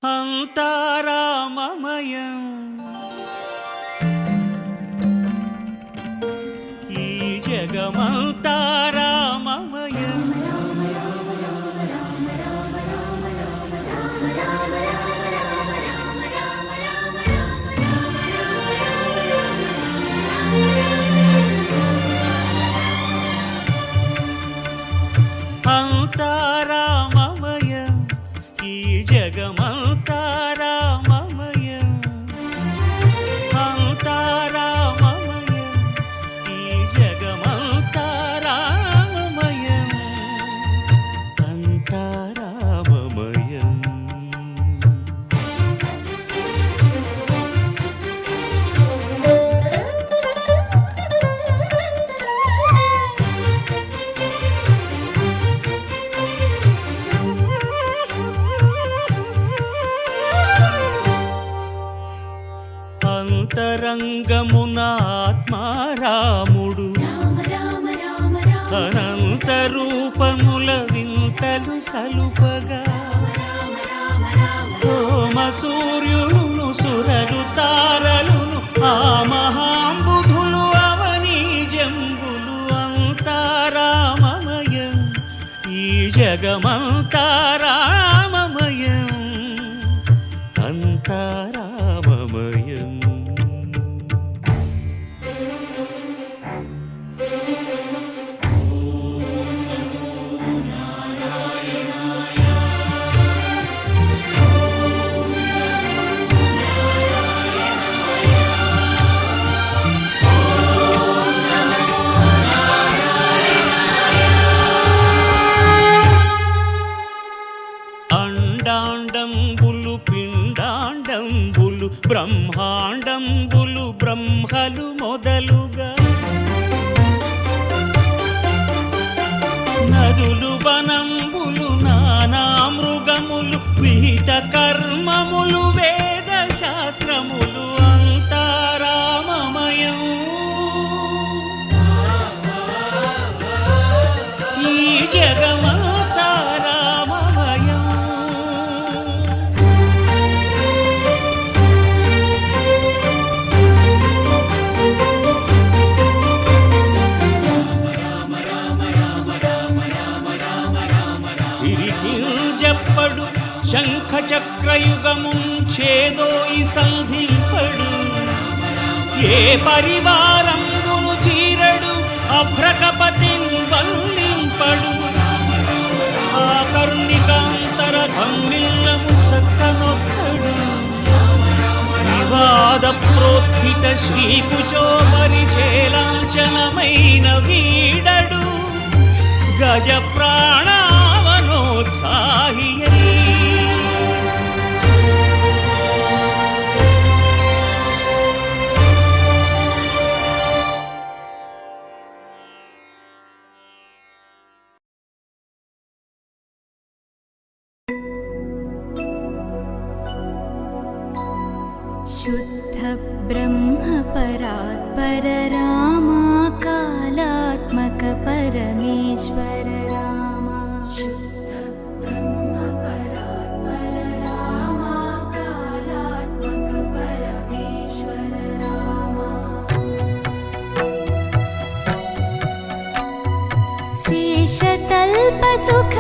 అంతారామమయం ఈ జగమంతారామమయం అంతారామమయం ఈ జగమంతారామమయం అంతారామమయం ఈ జగమంతారామమయం అంతారామమయం అంతరంగమున ఆత్మారాముడు అనంత రూపముల వింతలు సలుపగా సోమ సూర్యులను సురలు తారలును ఆ మహాంబుధులు అవనీ జంబులు అంతారామమయం ఈ జగమంతారామమయం అంతారామమయం అండాండంబులు పిండాండంబులు బ్రహ్మాండంబులు బ్రహ్మలు మొదలుగా నదులు వనంబులు నానా మృగములు విహిత కర్మములు వేద శాస్త్రములు అంతారామమయం ఈ జగమంతారామమయం సిరికింజప్పడు శంఖ చక్రయుగముంచేదోయి సంధింపడు ఏ పరివారంబును చీరడు అభ్రకపతిన్ వల్లింపడు ఆ కర్ణికాంతర ధమ్మిల్లము చక్కనొక్కడు వివాద ప్రోత్థిత శ్రీకుచో పరిచేలాంఛనమైన వీడడు గజ ప్రాణావనోత్సాహియై शुद्ध ब्रह्म परात्पर रामा कालात्मक परमेश्वर रामा शुद्ध ब्रह्म परात्पर रामा कालात्मक परमेश्वर रामा शेषतल्प सुख